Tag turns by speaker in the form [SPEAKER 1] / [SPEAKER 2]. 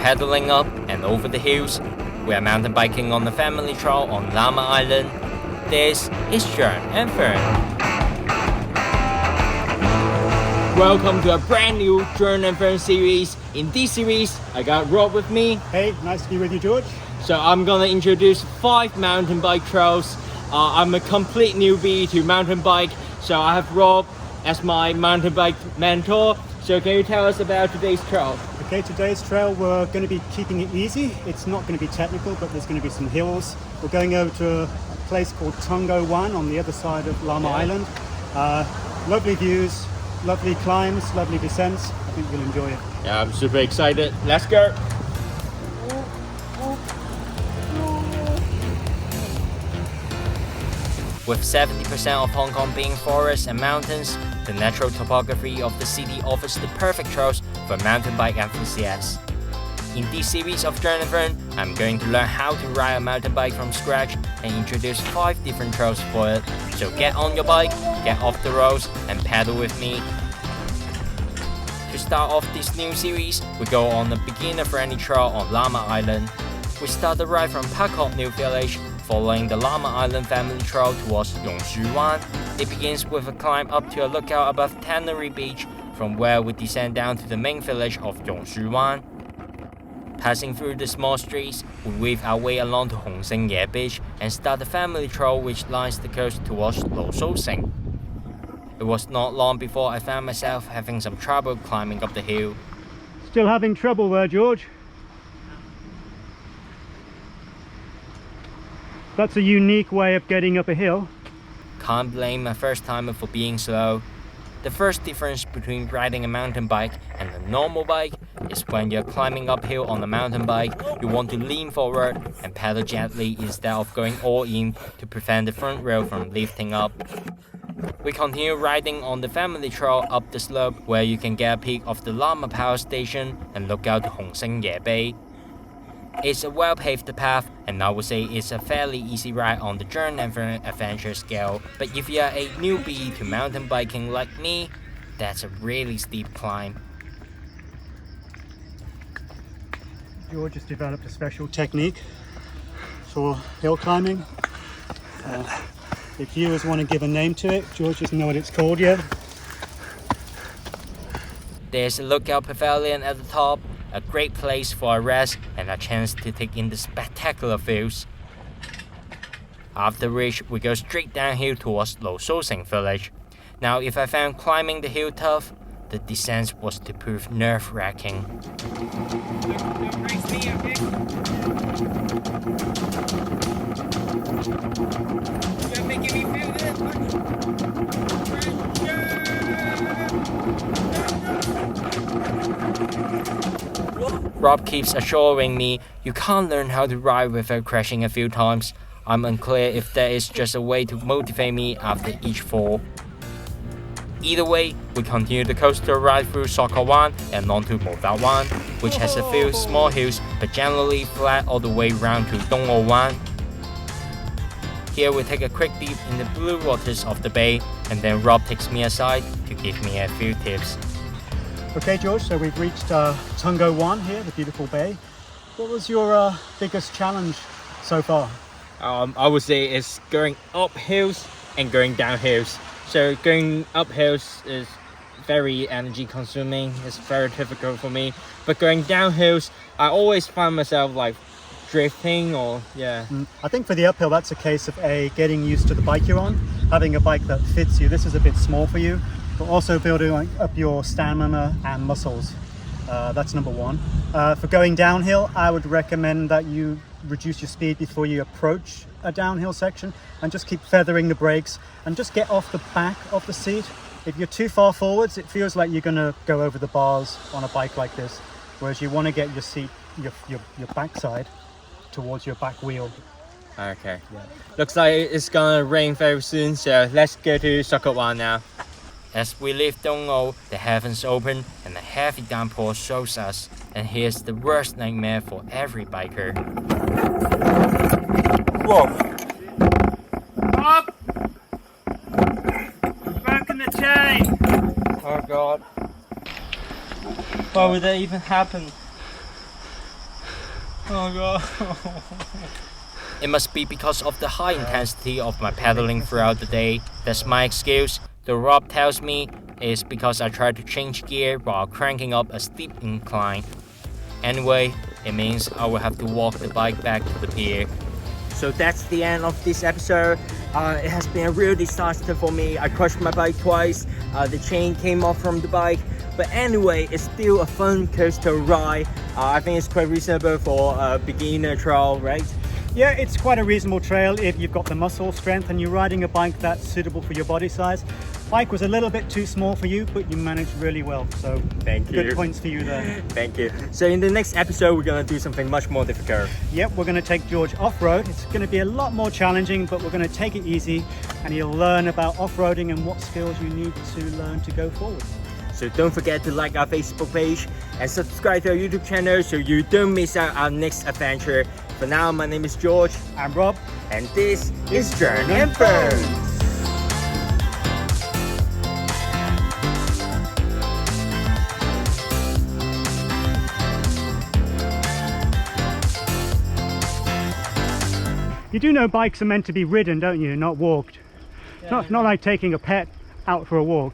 [SPEAKER 1] pedaling up and over the hills. We are mountain biking on the family trail on Lamma Island. This is John and Fern. Welcome to a brand new John and Fern series. In this series, I got Rob with me.
[SPEAKER 2] Hey, nice to be with you, George.
[SPEAKER 1] So I'm gonna introduce 5 mountain bike trails. I'm a complete newbie to mountain bike, so I have Rob as my mountain bike mentor. So can you tell us about today's trail?
[SPEAKER 2] Okay, today's trail, we're going to be keeping it easy. It's not going to be technical, but there's going to be some hills. We're going over to a place called Tungo Wan on the other side of Lamma Island. Lovely views, lovely climbs, lovely descents. I think you'll enjoy it.
[SPEAKER 1] Yeah, I'm super excited. Let's go. With 70% of Hong Kong being forests and mountains, the natural topography of the city offers the perfect trails for mountain bike enthusiasts. In this series of John and Fern, I'm going to learn how to ride a mountain bike from scratch and introduce 5 different trails for it. So get on your bike, get off the roads, and pedal with me. To start off this new series, we go on a beginner-friendly trail on Lamma Island. We start the ride from Pak Kok New Village, following the Lamma Island family trail towards Yong Shu Wan. It begins with a climb up to a lookout above Tannery Beach, from where we descend down to the main village of Yong Shu Wan. Passing through the small streets, we weave our way along to Hong Sing Ye Beach and start the family trail which lines the coast towards Lo Shou Sing. It was not long before I found myself having some trouble climbing up the hill.
[SPEAKER 2] Still having trouble there, George? That's a unique way of getting up a hill.
[SPEAKER 1] Can't blame my first timer for being slow. The first difference between riding a mountain bike and a normal bike is when you're climbing uphill on a mountain bike, you want to lean forward and pedal gently instead of going all in to prevent the front rail from lifting up. We continue riding on the family trail up the slope where you can get a peek of the Lamma Power Station and look out to Hong Sing Ye Bay. It's a well-paved path, and I would say it's a fairly easy ride on the John and Fern adventure scale. But if you're a newbie to mountain biking like me, that's a really steep climb.
[SPEAKER 2] George has developed a special technique for hill climbing. If viewers want to give a name to it, George doesn't know what it's called yet.
[SPEAKER 1] There's a lookout pavilion at the top, a great place for a rest and a chance to take in the spectacular views. After which, we go straight downhill towards Lo Shou Sing village. Now, if I found climbing the hill tough, the descent was to prove nerve-wracking. Rob keeps assuring me you can't learn how to ride without crashing a few times. I'm unclear if there is just a way to motivate me after each fall. Either way, we continue the coastal ride through Soccer Wan and onto Mo Da Wan, which has a few small hills but generally flat all the way round to Dong O Wan. Here we take a quick dip in the blue waters of the bay, and then Rob takes me aside to give me a few tips.
[SPEAKER 2] Okay, George, so we've reached Tungo Wan here, the beautiful bay. What was your biggest challenge so far?
[SPEAKER 1] I would say it's going up hills and going down hills. So going up hills is very energy consuming. It's very difficult for me. But going down hills, I always find myself like drifting or
[SPEAKER 2] I think for the uphill, that's a case of getting used to the bike you're on, having a bike that fits you. This is a bit small for you, but also building up your stamina and muscles. That's number one. For going downhill, I would recommend that you reduce your speed before you approach a downhill section and just keep feathering the brakes and just get off the back of the seat. If you're too far forwards, it feels like you're going to go over the bars on a bike like this, whereas you want to get your seat, your backside towards your back wheel.
[SPEAKER 1] Okay. Yeah. Looks like it's gonna rain very soon, so let's go to Soccer Wan now. As we leave Dong O, the heavens open and a heavy downpour shows us, and here's the worst nightmare for every biker.
[SPEAKER 3] Whoa! Up! Back in the chain!
[SPEAKER 1] Oh god. Why would that even happen?
[SPEAKER 3] Oh god.
[SPEAKER 1] It must be because of the high intensity of my pedaling throughout the day. That's my excuse. The Rob tells me it's because I tried to change gear while cranking up a steep incline. Anyway, it means I will have to walk the bike back to the pier. So that's the end of this episode. It has been a real disaster for me. I crushed my bike twice. The chain came off from the bike. But anyway, it's still a fun coastal ride. I think it's quite reasonable for a beginner trail, right?
[SPEAKER 2] Yeah, it's quite a reasonable trail if you've got the muscle strength and you're riding a bike that's suitable for your body size. Bike was a little bit too small for you, but you managed really well. So
[SPEAKER 1] Thank you.
[SPEAKER 2] good points for you there.
[SPEAKER 1] Thank you. So in the next episode, we're gonna do something much more difficult.
[SPEAKER 2] Yep, we're going to take George off-road. It's going to be a lot more challenging, but we're going to take it easy and you'll learn about off-roading and what skills you need to learn to go forward.
[SPEAKER 1] So don't forget to like our Facebook page and subscribe to our YouTube channel so you don't miss out our next adventure. For now, my name is George.
[SPEAKER 2] I'm Rob.
[SPEAKER 1] And this is Journey and Fun.
[SPEAKER 2] You do know bikes are meant to be ridden, don't you? Not walked. Not like taking a pet out for a walk.